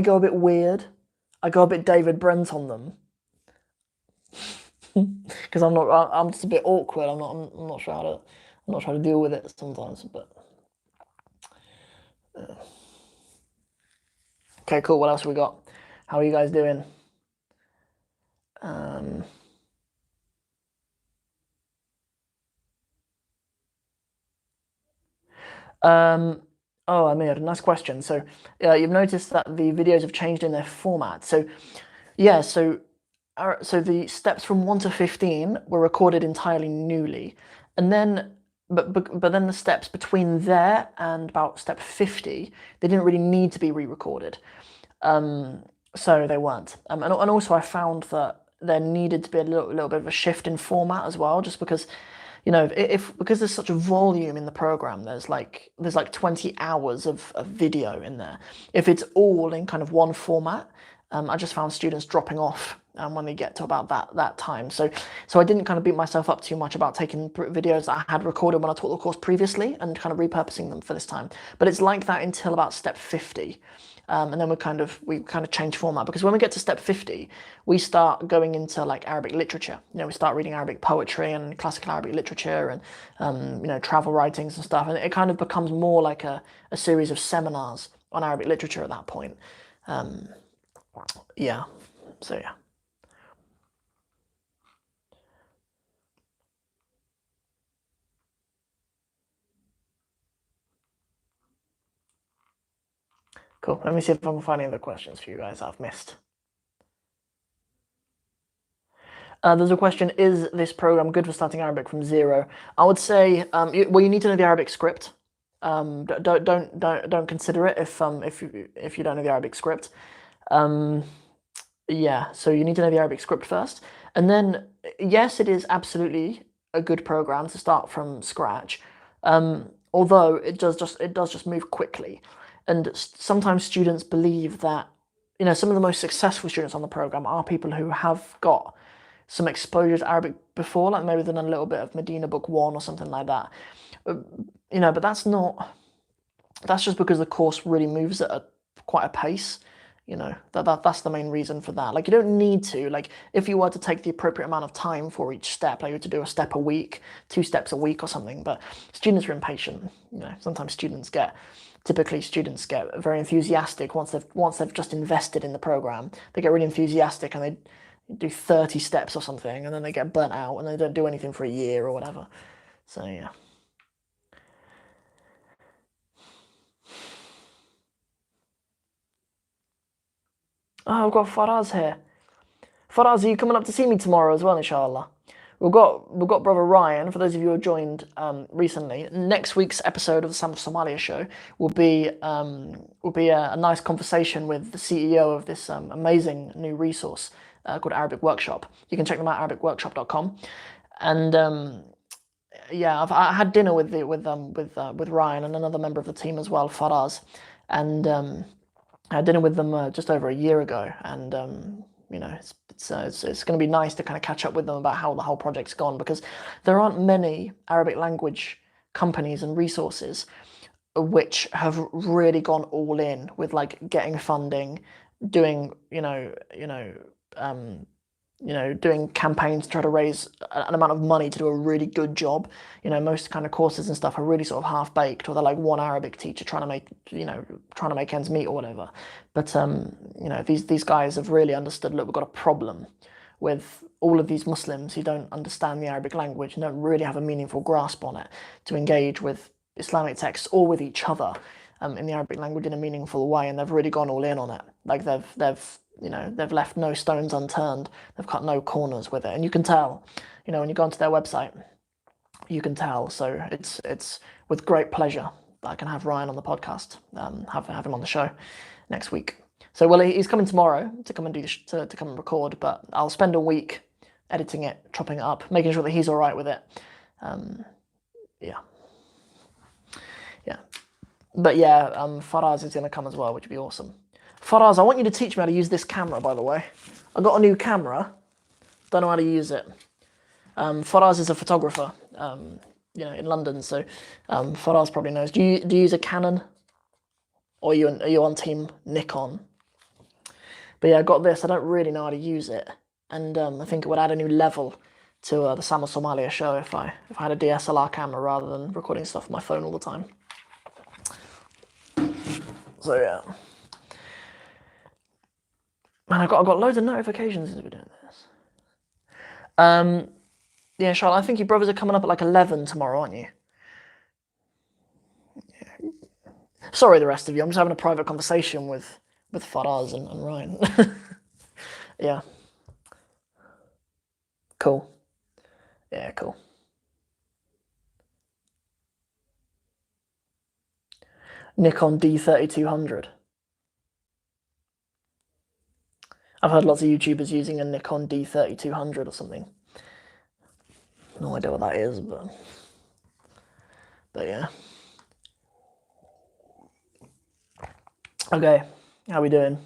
go a bit weird. I go a bit David Brent on them because I'm just a bit awkward. I'm not sure how to I'm not trying to deal with it sometimes. But okay, cool. What else have we got? How are you guys doing? Um, um, oh, Amir, nice question. So, you've noticed that the videos have changed in their format. So, yeah, so the steps from 1 to 15 were recorded entirely newly, and then but then the steps between there and about step 50, they didn't really need to be re-recorded. So they weren't. And also I found that there needed to be a little bit of a shift in format as well, just because, because there's such a volume in the program, there's like 20 hours of video in there. If it's all in kind of one format, I just found students dropping off when they get to about that time. So I didn't kind of beat myself up too much about taking videos that I had recorded when I taught the course previously and kind of repurposing them for this time. But it's like that until about step 50. And then we kind of change format, because when we get to step 50, we start going into like Arabic literature. We start reading Arabic poetry and classical Arabic literature and travel writings and stuff. And it kind of becomes more like a series of seminars on Arabic literature at that point. Yeah. So yeah. Cool. Let me see if I can find any other questions for you guys that I've missed. There's a question: is this program good for starting Arabic from zero? I would say, you need to know the Arabic script. Don't consider it if you don't know the Arabic script. Yeah, so you need to know the Arabic script first, and then yes, it is absolutely a good program to start from scratch. Although it does just move quickly, and sometimes students believe that some of the most successful students on the program are people who have got some exposure to Arabic before, like maybe they've done a little bit of Medina Book 1 or something like that. But that's just because the course really moves at quite a pace. That's the main reason for that. Like, you don't need to, like, if you were to take the appropriate amount of time for each step, like you were to do a step a week, 2 steps a week or something, but students are impatient. Sometimes typically students get very enthusiastic once they've just invested in the program. They get really enthusiastic and they do 30 steps or something, and then they get burnt out and they don't do anything for a year or whatever. So yeah. Oh, I've got Faraz here. Faraz, are you coming up to see me tomorrow as well, inshallah? We've got brother Ryan. For those of you who have joined recently, next week's episode of the Somalia show will be a nice conversation with the CEO of this amazing new resource called Arabic Workshop. You can check them out, arabicworkshop.com. And yeah, I had dinner with Ryan and another member of the team as well, Faraz, and I had dinner with them just over a year ago, and it's going to be nice to kind of catch up with them about how the whole project's gone, because there aren't many Arabic language companies and resources which have really gone all in with like getting funding, doing doing campaigns to try to raise an amount of money to do a really good job. Most kind of courses and stuff are really sort of half baked, or they're like one Arabic teacher trying to make ends meet or whatever. But these guys have really understood. Look, we've got a problem with all of these Muslims who don't understand the Arabic language and don't really have a meaningful grasp on it to engage with Islamic texts or with each other in the Arabic language in a meaningful way, and they've really gone all in on it. Like they've left no stones unturned. They've cut no corners with it, and you can tell. When you go onto their website, you can tell. So it's with great pleasure that I can have Ryan on the podcast, have him on the show next week. So he's coming tomorrow to come and to come and record, but I'll spend a week editing it, chopping it up, making sure that he's all right with it. Yeah. But yeah, Faraz is going to come as well, which would be awesome. Faraz, I want you to teach me how to use this camera, by the way. I got a new camera. Don't know how to use it. Faraz is a photographer, in London, so Faraz probably knows. Do you use a Canon, or are you on Team Nikon? But yeah, I got this. I don't really know how to use it, and I think it would add a new level to the Somalia show if I had a DSLR camera rather than recording stuff on my phone all the time. So yeah. Man, I got loads of notifications as we're doing this. Yeah, Charlotte, I think your brothers are coming up at like 11 tomorrow, aren't you? Yeah. Sorry, the rest of you. I'm just having a private conversation with Faraz and Ryan. Yeah. Cool. Yeah, cool. Nikon D3200. I've heard lots of YouTubers using a Nikon D3200 or something. No idea what that is, but yeah. Okay, how we doing?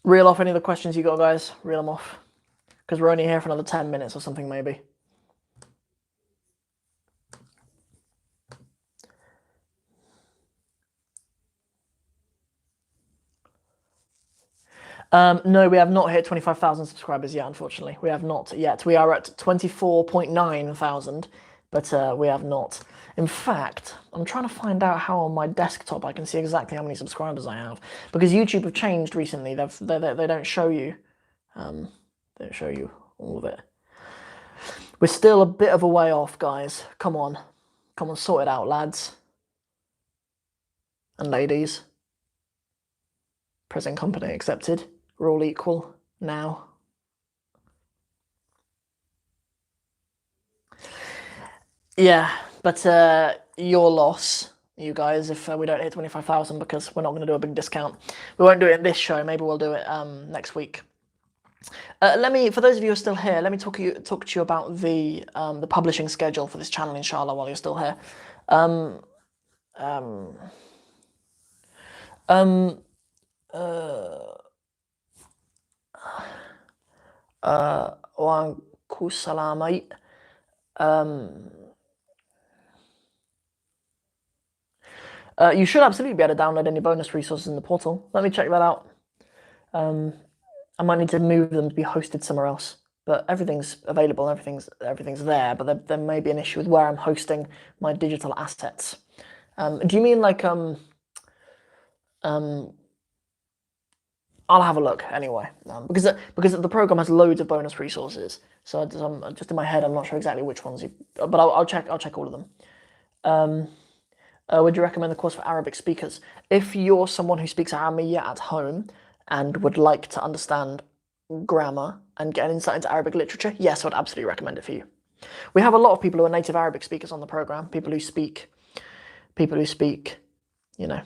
Reel off any of the questions you got, guys. Reel them off. Because we're only here for another 10 minutes or something, maybe. No, we have not hit 25,000 subscribers yet, unfortunately. We have not yet. We are at 24.9 thousand, but we have not. In fact, I'm trying to find out how on my desktop I can see exactly how many subscribers I have. Because YouTube have changed recently. They don't show you. They don't show you all of it. We're still a bit of a way off, guys. Come on. Come on, sort it out, lads. And ladies. Present company accepted. We're all equal now. Yeah, but your loss, you guys, if we don't hit 25,000, because we're not going to do a big discount. We won't do it in this show. Maybe we'll do it next week. For those of you who are still here, let me talk to you about the publishing schedule for this channel, inshallah, while you're still here. Waan ku salaamay. You should absolutely be able to download any bonus resources in the portal. Let me check that out. I might need to move them to be hosted somewhere else, but everything's available. Everything's there. But there may be an issue with where I'm hosting my digital assets. Do you mean like I'll have a look anyway, because the program has loads of bonus resources. So just in my head, I'm not sure exactly which ones but I'll check all of them. Would you recommend the course for Arabic speakers? If you're someone who speaks Arabic at home and would like to understand grammar and get an insight into Arabic literature, yes, I would absolutely recommend it for you. We have a lot of people who are native Arabic speakers on the program. People who speak, you know,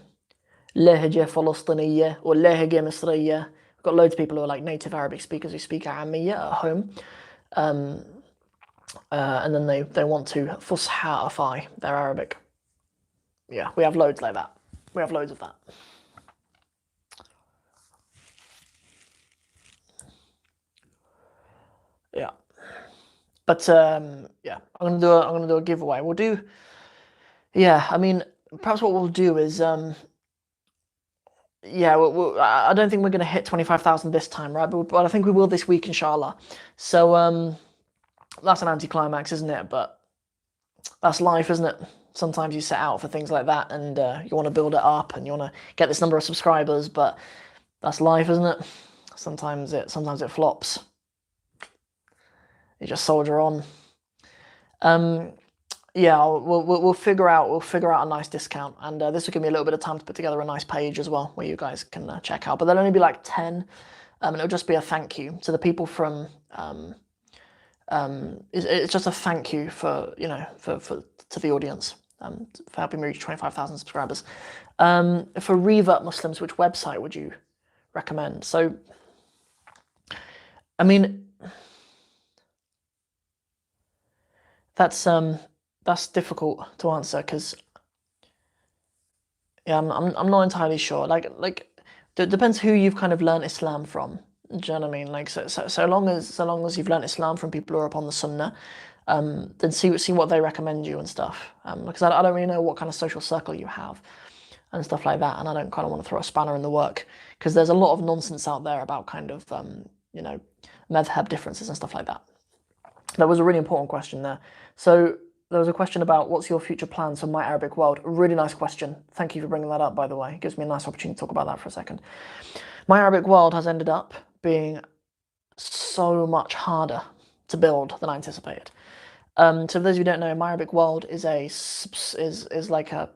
لهجة فلسطينية or لهجة مصرية. We've got loads of people who are like native Arabic speakers who speak Arabic at home. And then they want to fusha'ify their Arabic. Yeah, we have loads like that. We have loads of that. Yeah, but yeah, I'm gonna do a giveaway. We'll do. Yeah, I mean, perhaps what we'll do is yeah, I don't think we're gonna hit 25,000 this time, right? But I think we will this week, inshallah. So that's an anticlimax, isn't it? But that's life, isn't it? Sometimes you set out for things like that, and you want to build it up, and you want to get this number of subscribers. But that's life, isn't it? Sometimes it flops. You just soldier on. Yeah, we'll figure out a nice discount, and this will give me a little bit of time to put together a nice page as well, where you guys can check out. But there'll only be like 10, and it'll just be a thank you to the people from. It's just a thank you for to the audience for helping me reach 25,000 subscribers. For revert Muslims, which website would you recommend? So, I mean, that's difficult to answer because yeah, I'm not entirely sure. Like it depends who you've kind of learned Islam from. Do you know what I mean? Like so long as you've learned Islam from people who are upon the Sunnah, then see what they recommend you and stuff. Because I don't really know what kind of social circle you have and stuff like that, and I don't kind of want to throw a spanner in the work because there's a lot of nonsense out there about kind of madhab differences and stuff like that. That was a really important question there. So there was a question about what's your future plans for My Arabic World. Really nice question. Thank you for bringing that up, by the way. It gives me a nice opportunity to talk about that for a second. My Arabic World has ended up being so much harder to build than I anticipated. So for those of you who don't know, My Arabic World is like a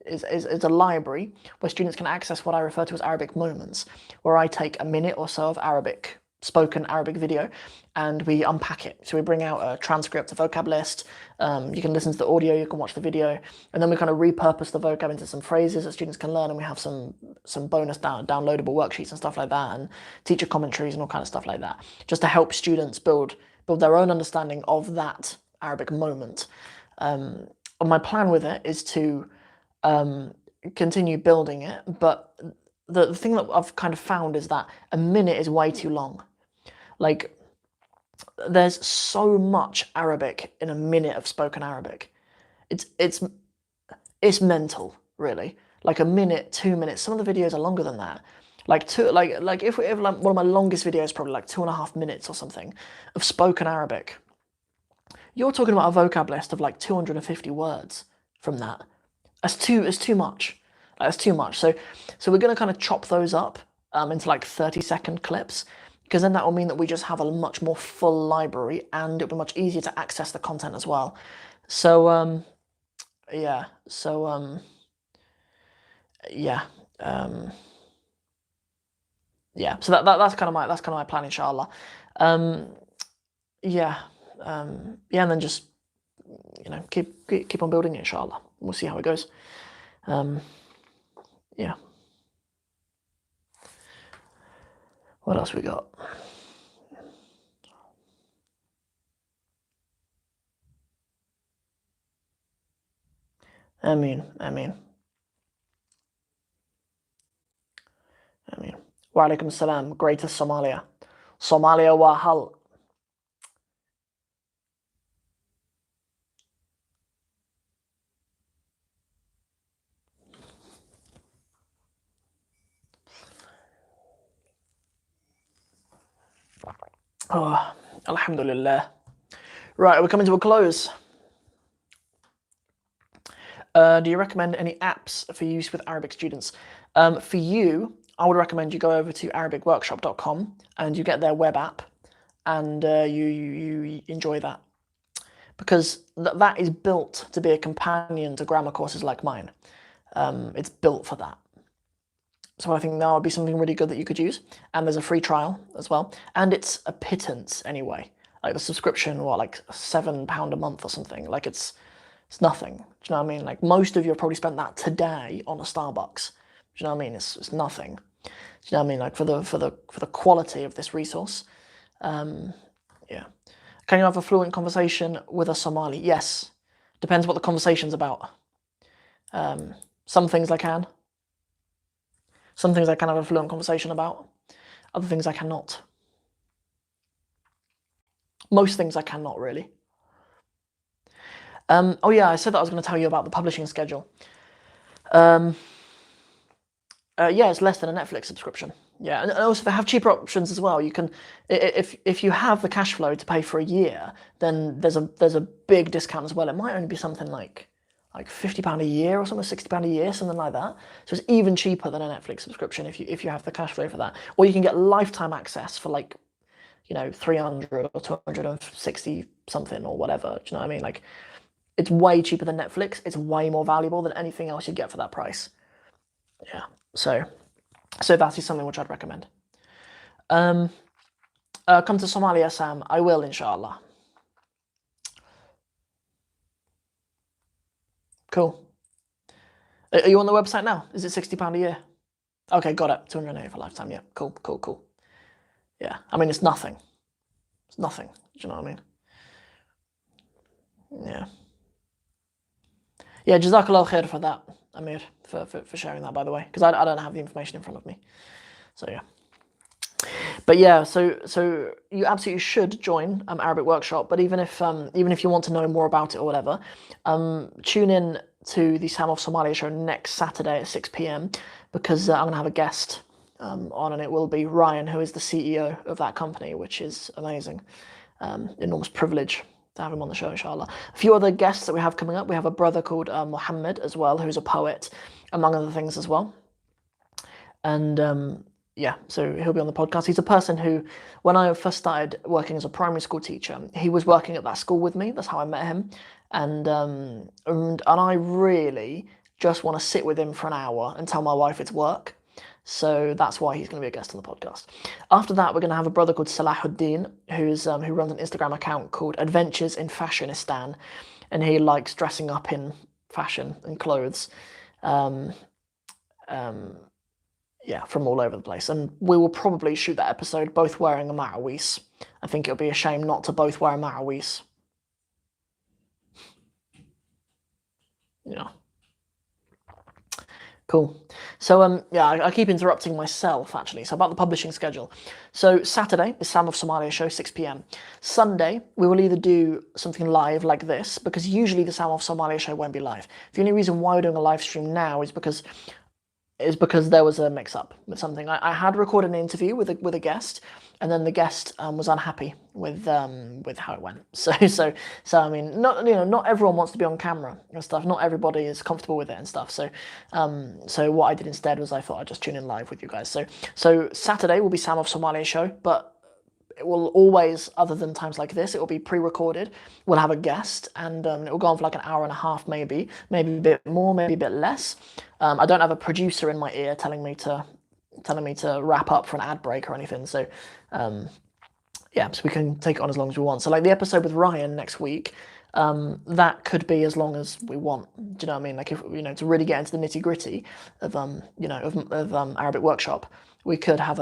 is a library where students can access what I refer to as Arabic moments, where I take a minute or so of Arabic spoken Arabic video, and we unpack it. So we bring out a transcript, a vocab list. You can listen to the audio, you can watch the video, and then we kind of repurpose the vocab into some phrases that students can learn, and we have some bonus downloadable worksheets and stuff like that, and teacher commentaries and all kind of stuff like that, just to help students build their own understanding of that Arabic moment. My plan with it is to continue building it, but the thing that I've kind of found is that a minute is way too long. Like, there's so much Arabic in a minute of spoken Arabic. It's mental, really. Like a minute, 2 minutes. Some of the videos are longer than that. Like if like one of my longest videos, probably like 2.5 minutes or something of spoken Arabic. You're talking about a vocab list of like 250 words from that. That's too much. That's too much. So we're going to kind of chop those up into like 30-second clips, because then that will mean that we just have a much more full library, and it'll be much easier to access the content as well. So yeah. So yeah. Yeah. So that's kind of my plan, inshallah. Yeah. Yeah, and then just keep on building it, inshallah. We'll see how it goes. Yeah. What else we got? Ameen. Wa alaikum salam. Greatest Somalia. Somalia wa hal. Oh, alhamdulillah. Right, we're coming to a close. Do you recommend any apps for use with Arabic students? For you, I would recommend you go over to arabicworkshop.com and you get their web app, and you enjoy that, because that is built to be a companion to grammar courses like mine. It's built for that. So I think that would be something really good that you could use. And there's a free trial as well. And it's a pittance anyway. Like the subscription, like £7 a month or something. Like it's nothing. Do you know what I mean? Like most of you have probably spent that today on a Starbucks. Do you know what I mean? It's nothing. Do you know what I mean? Like for the quality of this resource. Yeah. Can you have a fluent conversation with a Somali? Yes. Depends what the conversation's about. Some things I can. Some things I can have a fluent conversation about. Other things I cannot. Most things I cannot, really. Oh yeah, I said that I was going to tell you about the publishing schedule. Yeah, it's less than a Netflix subscription. Yeah, and also they have cheaper options as well. You can, if you have the cash flow to pay for a year, then there's a big discount as well. It might only be something like £50 a year or something, £60 a year, something like that. So it's even cheaper than a Netflix subscription if you have the cash flow for that. Or you can get lifetime access for like, 300 or 260 something or whatever. Do you know what I mean? Like, it's way cheaper than Netflix. It's way more valuable than anything else you'd get for that price. Yeah. So that is something which I'd recommend. Come to Somalia, Sam. I will, inshallah. Cool. Are you on the website now? Is it £60 a year? Okay, got it. 280 for lifetime. Yeah, cool. Yeah, I mean, it's nothing. It's nothing. Do you know what I mean? Yeah. Yeah, jazakallah khair for that, Amir, for sharing that, by the way, because I don't have the information in front of me. So yeah. But yeah, so you absolutely should join Arabic Workshop. But even if you want to know more about it or whatever, tune in to the Sam of Somalia show next Saturday at 6 p.m. because I'm gonna have a guest on, and it will be Ryan, who is the CEO of that company, which is amazing, enormous privilege to have him on the show, inshallah. A few other guests that we have coming up. We have a brother called Mohammed as well, who's a poet, among other things as well. And yeah, so he'll be on the podcast. He's a person who, when I first started working as a primary school teacher, he was working at that school with me. That's how I met him. And I really just want to sit with him for an hour and tell my wife it's work. So that's why he's going to be a guest on the podcast. After that, we're going to have a brother called Salahuddin, who runs an Instagram account called Adventures in Fashionistan, and he likes dressing up in fashion and clothes. Yeah, from all over the place. And we will probably shoot that episode both wearing a Marawis. I think it would be a shame not to both wear a Marawis. Yeah. Cool. So yeah, I keep interrupting myself actually. So about the publishing schedule. So Saturday is Sam of Somalia show, 6 p.m. Sunday we will either do something live like this, because usually the Sam of Somalia show won't be live. The only reason why we're doing a live stream now is because there was a mix-up with something. I had recorded an interview with a guest, and then the guest was unhappy with how it went. So I mean, not everyone wants to be on camera and stuff. Not everybody is comfortable with it and stuff. So what I did instead was I thought I'd just tune in live with you guys. So Saturday will be Sam of Somalia show, but it will always, other than times like this, it will be pre-recorded. We'll have a guest, and it will go on for like an hour and a half, maybe a bit more, maybe a bit less. I don't have a producer in my ear telling me to wrap up for an ad break or anything. So yeah, so we can take it on as long as we want. So like the episode with Ryan next week, that could be as long as we want. Do you know what I mean? Like, if to really get into the nitty gritty of Arabic workshop, we could have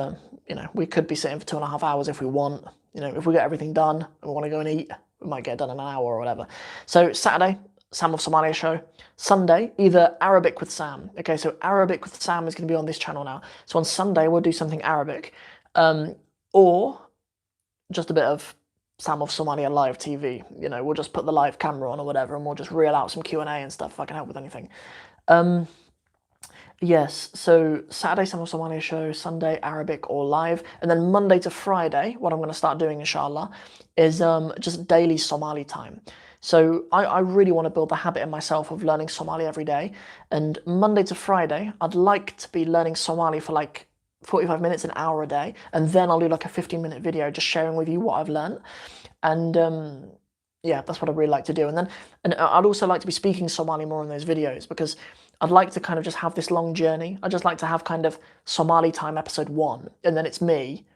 we could be sitting for 2.5 hours if we want. If we get everything done and we want to go and eat, we might get it done in an hour or whatever. So Saturday, Sam of Somalia show. Sunday, either Arabic with Sam. Okay, so Arabic with Sam is going to be on this channel now. So on Sunday, we'll do something Arabic, or just a bit of Sam of Somalia live TV. We'll just put the live camera on or whatever, and we'll just reel out some Q&A and stuff if I can help with anything. Yes, so Saturday, Sam of Somalia show, Sunday, Arabic or live, and then Monday to Friday, what I'm going to start doing, inshallah, is just daily Somali time. So I really want to build the habit in myself of learning Somali every day, and Monday to Friday, I'd like to be learning Somali for like 45 minutes, an hour a day, and then I'll do like a 15-minute video just sharing with you what I've learned. And yeah, that's what I'd really like to do. And I'd also like to be speaking Somali more in those videos, because I'd like to kind of just have this long journey. I'd just like to have kind of Somali time episode 1, and then it's me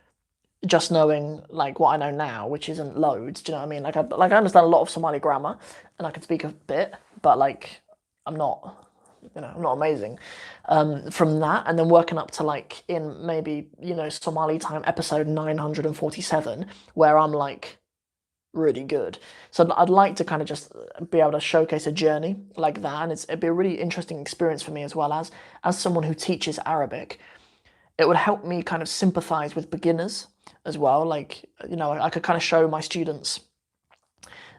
just knowing like what I know now, which isn't loads. Do you know what I mean? Like I understand a lot of Somali grammar, and I can speak a bit, but like I'm not amazing. From that, and then working up to like in maybe Somali time episode 947, where I'm like really good. So I'd like to kind of just be able to showcase a journey like that, and it'd be a really interesting experience for me as well, as someone who teaches Arabic. It would help me kind of sympathize with beginners as well. Like, I could kind of show my students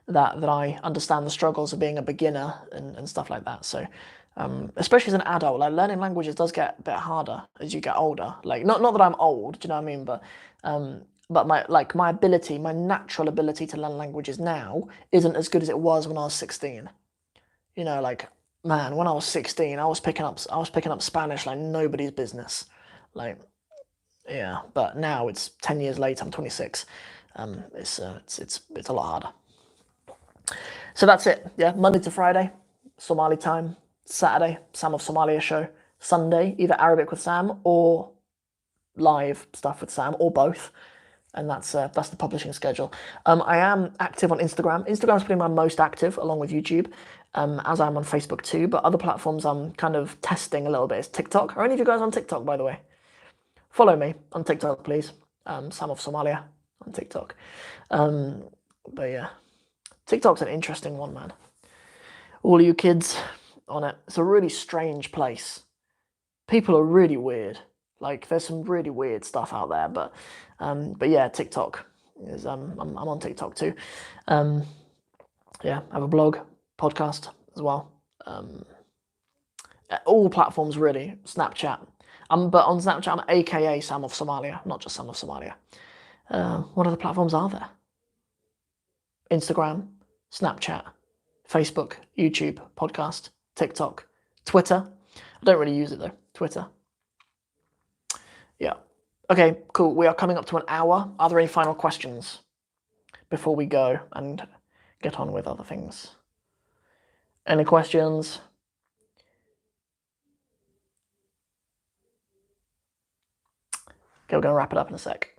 that I understand the struggles of being a beginner and stuff like that. So especially as an adult, like learning languages does get a bit harder as you get older. Like, not that I'm old, do you know what I mean? But my ability, my natural ability to learn languages now isn't as good as it was when I was 16. Like, man, when I was 16, I was picking up Spanish like nobody's business. Like, yeah, but now it's 10 years later, I'm 26. It's a lot harder. So that's it. Yeah, Monday to Friday, Somali time. Saturday, Sam of Somalia show. Sunday, either Arabic with Sam or live stuff with Sam, or both. And that's the publishing schedule. I am active on Instagram. Instagram's probably my most active, along with YouTube, as I am on Facebook too. But other platforms I'm kind of testing a little bit is TikTok. Are any of you guys on TikTok, by the way? Follow me on TikTok, please. Sam of Somalia on TikTok. But yeah, TikTok's an interesting one, man. All you kids on it. It's a really strange place. People are really weird. Like, there's some really weird stuff out there, but yeah, TikTok is I'm on TikTok too. Yeah, I have a blog, podcast as well. All platforms really. Snapchat. But on Snapchat, I'm AKA Sam of Somalia, not just Sam of Somalia. What other platforms are there? Instagram, Snapchat, Facebook, YouTube, podcast, TikTok, Twitter. I don't really use it though, Twitter. Yeah. Okay, cool. We are coming up to an hour. Are there any final questions before we go and get on with other things? Any questions? Okay, we're going to wrap it up in a sec.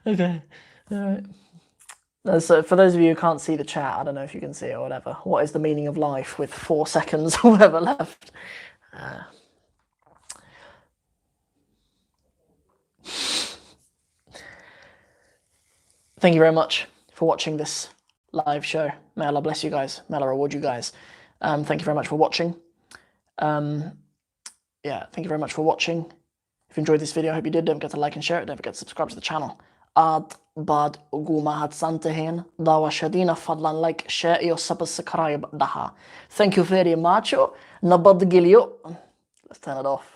Okay, all right. So for those of you who can't see the chat, I don't know if you can see it or whatever. What is the meaning of life with 4 seconds or whatever left? Thank you very much for watching this live show. May Allah bless you guys. May Allah reward you guys. Thank you very much for watching. Yeah, thank you very much for watching. If you enjoyed this video, I hope you did. Don't forget to like and share it. Don't forget to subscribe to the channel. بعد قومها سنتين دعوة شديدة فضلا like share your subscribe daha. Thank you very much. Nabad Gilio. Let's turn it off.